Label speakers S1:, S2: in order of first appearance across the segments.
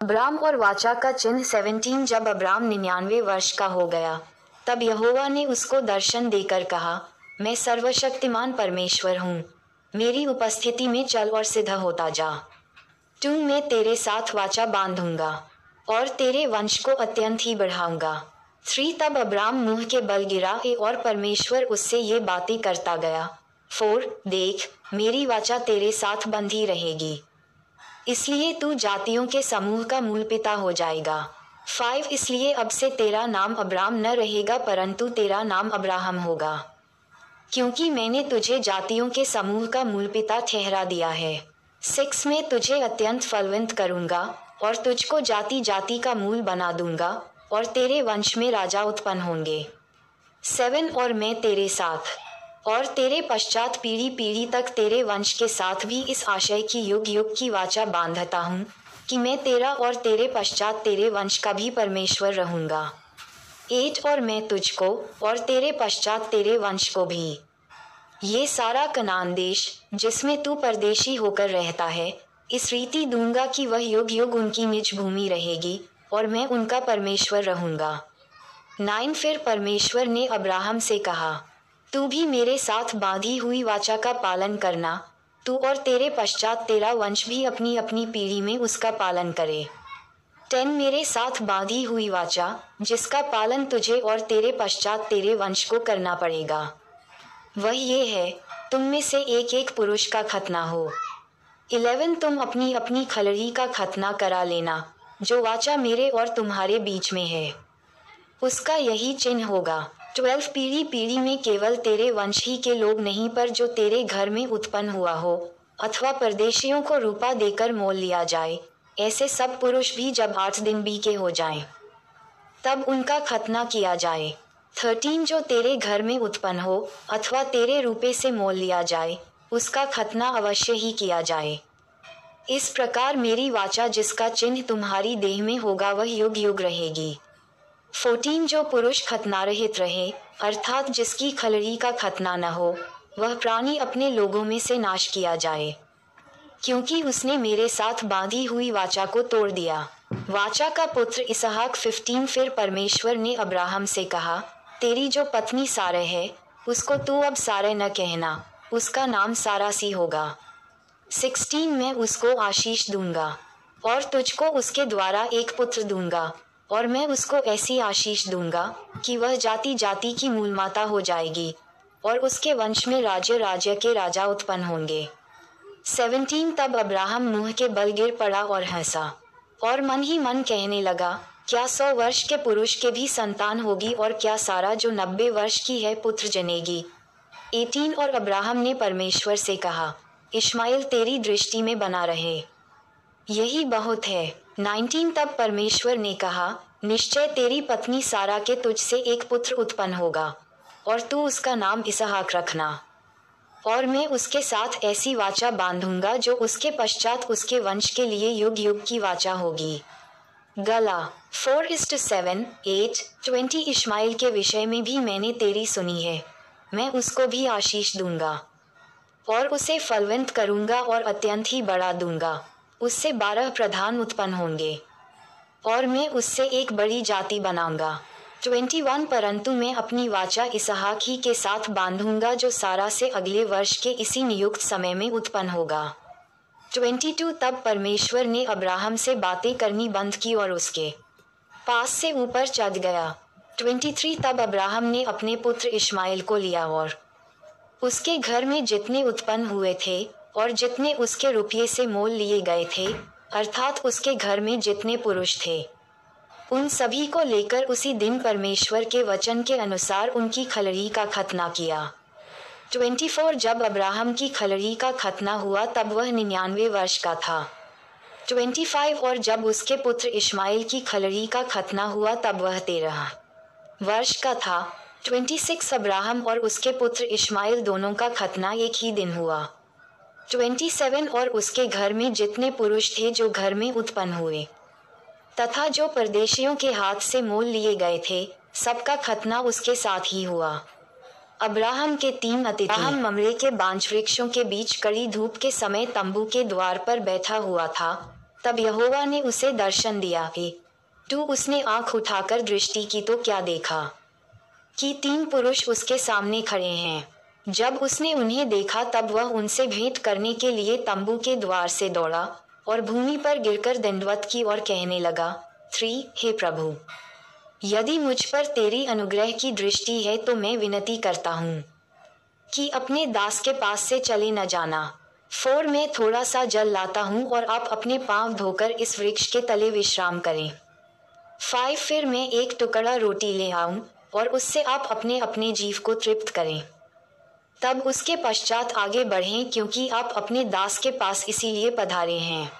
S1: Abram और वाचा का चिन्ह 17। जब अब्राम 99 वर्ष का हो गया तब यहोवा ने उसको दर्शन देकर कहा, मैं सर्वशक्तिमान परमेश्वर हूँ, मेरी उपस्थिति में चल और सिद्ध होता जा। मैं तेरे साथ वाचा बांधूंगा और तेरे वंश को अत्यंत ही बढ़ाऊंगा। 3 तब अब्राम मुंह के बल गिरा और परमेश्वर उससे ये बातें करता गया। 4 देख, मेरी वाचा तेरे साथ बंधी रहेगी, इसलिए तू जातियों के समूह का मूल पिता हो जाएगा। 5 इसलिए अब से तेरा नाम अब्राम न रहेगा परंतु तेरा नाम अब्राहम होगा, क्योंकि मैंने तुझे जातियों के समूह का मूल पिता ठहरा दिया है। 6 मैं तुझे अत्यंत फलवंत करूंगा और तुझको जाति जाति का मूल बना दूंगा और तेरे वंश में राजा उत्पन्न होंगे। 7 और मैं तेरे साथ और तेरे पश्चात पीढ़ी पीढ़ी तक तेरे वंश के साथ भी इस आशय की युग युग की वाचा बांधता हूँ कि मैं तेरा और तेरे पश्चात तेरे वंश का भी परमेश्वर रहूंगा। 8 और मैं तुझको और तेरे पश्चात तेरे वंश को भी ये सारा कनान देश जिसमें तू परदेशी होकर रहता है इस रीति दूंगा कि वह युग युग उनकी निज भूमि रहेगी और मैं उनका परमेश्वर रहूंगा। 9 फिर परमेश्वर ने अब्राहम से कहा, तू भी मेरे साथ बांधी हुई वाचा का पालन करना, तू और तेरे पश्चात तेरा वंश भी अपनी अपनी पीढ़ी में उसका पालन करे। 10 मेरे साथ बांधी हुई वाचा जिसका पालन तुझे और तेरे पश्चात तेरे वंश को करना पड़ेगा वह ये है, तुम में से एक एक पुरुष का खतना हो। 11 तुम अपनी अपनी खलड़ी का खतना करा लेना जो वाचा मेरे और तुम्हारे बीच में है, उसका यही चिन्ह होगा। 12 पीढ़ी पीढ़ी में केवल तेरे वंश ही के लोग नहीं पर जो तेरे घर में उत्पन्न हुआ हो अथवा परदेशियों को रूपा देकर मोल लिया जाए, ऐसे सब पुरुष भी जब 8 दिन बीके हो जाएं, तब उनका खतना किया जाए। 13 जो तेरे घर में उत्पन्न हो अथवा तेरे रूपे से मोल लिया जाए, उसका खतना अवश्य ही किया जाए। इस प्रकार मेरी वाचा जिसका चिन्ह तुम्हारी देह में होगा वह युग युग रहेगी। 14 जो पुरुष खतना रहित रहे अर्थात जिसकी खलड़ी का खतना न हो, वह प्राणी अपने लोगों में से नाश किया जाए, क्योंकि उसने मेरे साथ बांधी हुई वाचा को तोड़ दिया। वाचा का पुत्र इसहाक। 15 फिर परमेश्वर ने अब्राहम से कहा, तेरी जो पत्नी सारे है उसको तू अब सारे न कहना, उसका नाम सारा सी होगा। 16 मैं उसको आशीष दूंगा और तुझको उसके द्वारा एक पुत्र दूंगा और मैं उसको ऐसी आशीष दूंगा कि वह जाति जाति की मूल माता हो जाएगी और उसके वंश में राज्य राज्य के राजा उत्पन्न होंगे। 17 तब अब्राहम मुंह के बल गिर पड़ा और हंसा और मन ही मन कहने लगा, क्या 100 वर्ष के पुरुष के भी संतान होगी और क्या सारा जो 90 वर्ष की है पुत्र जनेगी। 18 और अब्राहम ने परमेश्वर से कहा, इश्माइल तेरी दृष्टि में बना रहे, यही बहुत है। 19 तब परमेश्वर ने कहा, निश्चय तेरी पत्नी सारा के तुझसे एक पुत्र उत्पन्न होगा और तू उसका नाम इसहाक रखना और मैं उसके साथ ऐसी वाचा बांधूंगा जो उसके पश्चात उसके वंश के लिए युग युग की वाचा होगी। गला 4:7, 8, 20 इश्माइल के विषय में भी मैंने तेरी सुनी है, मैं उसको भी आशीष दूंगा और उसे फलवंत करूंगा और अत्यंत ही बढ़ा दूंगा, उससे 12 प्रधान उत्पन्न होंगे और मैं उससे एक बड़ी जाति बनाऊंगा। 21 परंतु मैं अपनी वाचा इसहाक ही के साथ बांधूंगा जो सारा से अगले वर्ष के इसी नियुक्त समय में उत्पन्न होगा। 22 तब परमेश्वर ने अब्राहम से बातें करनी बंद की और उसके पास से ऊपर चढ़ गया। 23 तब अब्राहम ने अपने पुत्र इश्माइल को लिया और उसके घर में जितने उत्पन्न हुए थे और जितने उसके रुपये से मोल लिए गए थे अर्थात उसके घर में जितने पुरुष थे, उन सभी को लेकर उसी दिन परमेश्वर के वचन के अनुसार उनकी खलड़ी का खतना किया। 24 जब अब्राहम की खलड़ी का खतना हुआ तब वह 99 वर्ष का था। 25 और जब उसके पुत्र इश्माइल की खलड़ी का खतना हुआ तब वह 13 वर्ष का था। 26 अब्राहम और उसके पुत्र इश्माइल दोनों का खतना एक ही दिन हुआ। 27 और उसके घर में जितने पुरुष थे जो घर में उत्पन्न हुए तथा जो परदेशियों के हाथ से मोल लिए गए थे, सबका खतना उसके साथ ही हुआ। अब्राहम के 3 अतिथि। अब्राहम ममरे के बांज वृक्षों के बीच कड़ी धूप के समय तंबू के द्वार पर बैठा हुआ था तब यहोवा ने उसे दर्शन दिया कि तू उसने आंख उठाकर दृष्टि की तो क्या देखा कि 3 पुरुष उसके सामने खड़े हैं। जब उसने उन्हें देखा तब वह उनसे भेंट करने के लिए तंबू के द्वार से दौड़ा और भूमि पर गिरकर दंडवत की और कहने लगा 3 हे प्रभु, यदि मुझ पर तेरी अनुग्रह की दृष्टि है तो मैं विनती करता हूँ कि अपने दास के पास से चले न जाना। 4 मैं थोड़ा सा जल लाता हूँ और आप अपने पांव धोकर इस वृक्ष के तले विश्राम करें। 5 फिर मैं एक टुकड़ा रोटी ले आऊं और उससे आप अपने अपने जीव को तृप्त करें। तब उसके पश्चात आगे बढ़ें क्योंकि आप अपने दास के पास इसीलिए पधारे हैं।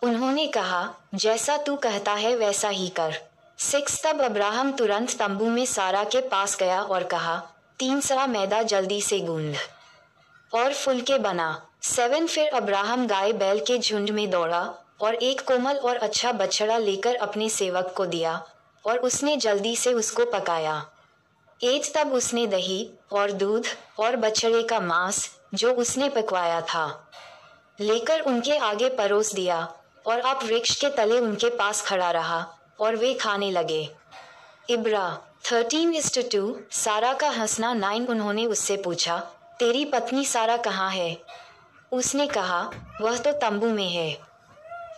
S1: उन्होंने कहा जैसा तू कहता है वैसा ही कर। 6 तब अब्राहम तुरंत तंबू में सारा के पास गया और कहा 3 सरा मैदा जल्दी से गूंद और फुलके बना। 7 फिर अब्राहम गाय बैल के झुंड में दौड़ा और एक कोमल और अच्छा बछड़ा लेकर अपने सेवक को दिया और उसने जल्दी से उसको पकाया। 8 तब उसने दही और दूध और बछड़े का मांस जो उसने पकवाया था लेकर उनके आगे परोस दिया और आप वृक्ष के तले उनके पास खड़ा रहा और वे खाने लगे। इब्रा 13:2 सारा का हंसना 9 उन्होंने उससे पूछा तेरी पत्नी सारा कहाँ है? उसने कहा वह तो तंबू में है।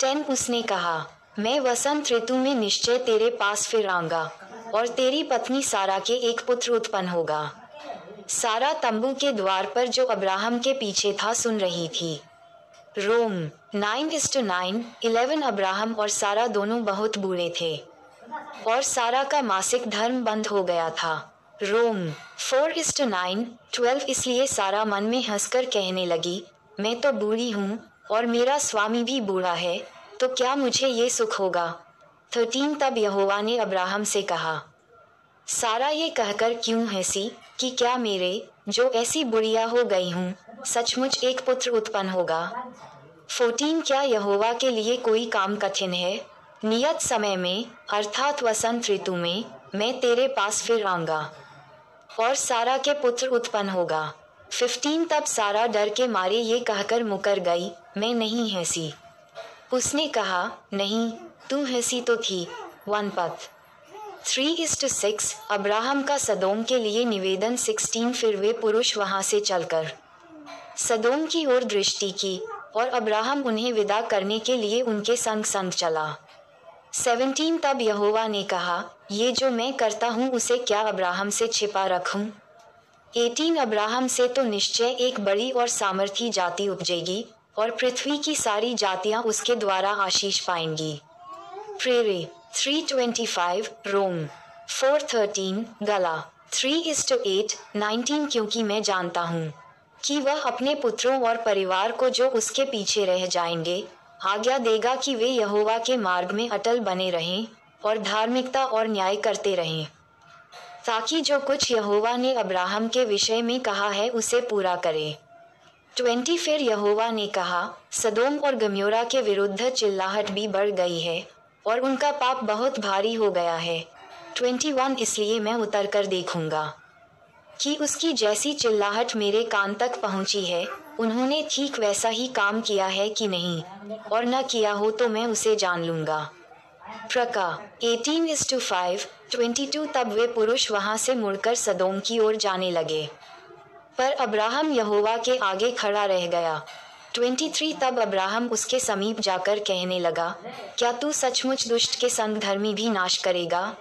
S1: 10 उसने कहा मैं वसंत ऋतु में निश्चय तेरे पास फिर आऊंगा और तेरी पत्नी सारा के एक पुत्र उत्पन्न होगा। सारा तंबू के द्वार पर जो अब्राहम के पीछे था सुन रही थी। रोम 9:9 11 अब्राहम और सारा दोनों बहुत बूढ़े थे और सारा का मासिक धर्म बंद हो गया था। रोम 4:9 12 इसलिए सारा मन में हंसकर कहने लगी मैं तो बूढ़ी हूँ और मेरा स्वामी भी बूढ़ा है, तो क्या मुझे ये सुख होगा? 13 तब यहोवा ने अब्राहम से कहा सारा ये कहकर क्यों हंसी कि क्या मेरे जो ऐसी बुढ़िया हो गई हूँ सचमुच एक पुत्र उत्पन्न होगा? 14 क्या यहोवा के लिए कोई काम कठिन है? नियत समय में अर्थात वसंत ऋतु में मैं तेरे पास फिर आऊंगा और सारा के पुत्र उत्पन्न होगा। 15 तब सारा डर के मारे ये कहकर मुकर गई मैं नहीं हंसी। उसने कहा नहीं तू हंसी तो थी। 1 पद 3:6 अब्राहम का सदोम के लिए निवेदन। 16 फिर वे पुरुष वहां से चलकर सदोम की ओर दृष्टि की और अब्राहम उन्हें विदा करने के लिए उनके संग संग चला। 17 तब यहोवा ने कहा ये जो मैं करता हूँ उसे क्या अब्राहम से छिपा रखूं? 18 अब्राहम से तो निश्चय एक बड़ी और सामर्थी जाति उपजेगी और पृथ्वी की सारी जातियां उसके द्वारा आशीष पाएंगी। प्रेरे 3:25 रोम 4:13 गला 3:8 19 क्योंकि मैं जानता हूँ कि वह अपने पुत्रों और परिवार को जो उसके पीछे रह जाएंगे आज्ञा देगा कि वे यहोवा के मार्ग में अटल बने रहें और धार्मिकता और न्याय करते रहें, ताकि जो कुछ यहोवा ने अब्राहम के विषय में कहा है उसे पूरा करे। 20 फिर यहोवा ने कहा सदोम और गमोरा के विरुद्ध चिल्लाहट भी बढ़ गई है और उनका पाप बहुत भारी हो गया है। 21 इसलिए मैं उतर कर देखूंगा कि उसकी जैसी चिल्लाहट मेरे कान तक पहुंची है, उन्होंने ठीक वैसा ही काम किया है कि नहीं, और न किया हो तो मैं उसे जान लूंगा। प्रका 18:5 22 तब वे पुरुष वहां से मुड़कर सदोम की ओर जाने लगे, पर अब्राहम यहोवा के आगे खड़ा रह गया। 23 तब अब्राहम उसके समीप जाकर कहने लगा क्या तू सचमुच दुष्ट के संग धर्मी भी नाश करेगा?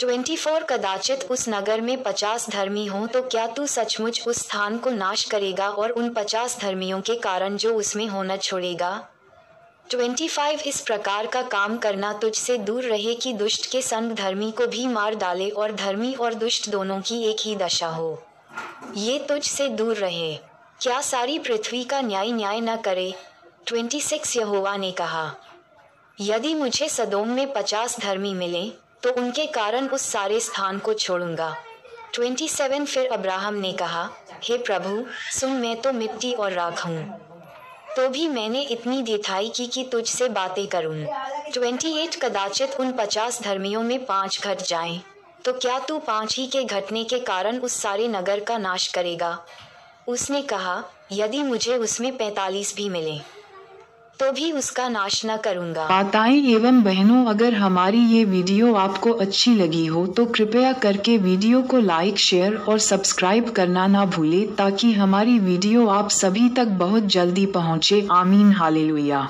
S1: 24 कदाचित उस नगर में 50 धर्मी हों तो क्या तू सचमुच उस स्थान को नाश करेगा और उन 50 धर्मियों के कारण जो उसमें होना छोड़ेगा? 25 इस प्रकार का काम करना तुझसे दूर रहे कि दुष्ट के संग धर्मी को भी मार डाले और धर्मी और दुष्ट दोनों की एक ही दशा हो, ये तुझसे दूर रहे। क्या सारी पृथ्वी का न्याय न करे? 26 यहोवा ने कहा यदि मुझे सदोम में 50 धर्मी मिले तो उनके कारण उस सारे स्थान को छोड़ूंगा। 27 फिर अब्राहम ने कहा हे प्रभु सुन, मैं तो मिट्टी और राख हूँ, तो भी मैंने इतनी ढिठाई की कि तुझसे बातें करूं। 28 कदाचित उन 50 धर्मियों में 5 घट जाएं, तो क्या तू 5 ही के घटने के कारण उस सारे नगर का नाश करेगा? उसने कहा यदि मुझे उसमें 45 भी मिले तो भी उसका नाश न करूंगा।
S2: माताएं एवं बहनों, अगर हमारी ये वीडियो आपको अच्छी लगी हो तो कृपया करके वीडियो को लाइक, शेयर और सब्सक्राइब करना ना भूले, ताकि हमारी वीडियो आप सभी तक बहुत जल्दी पहुँचे। आमीन। हालेलुया।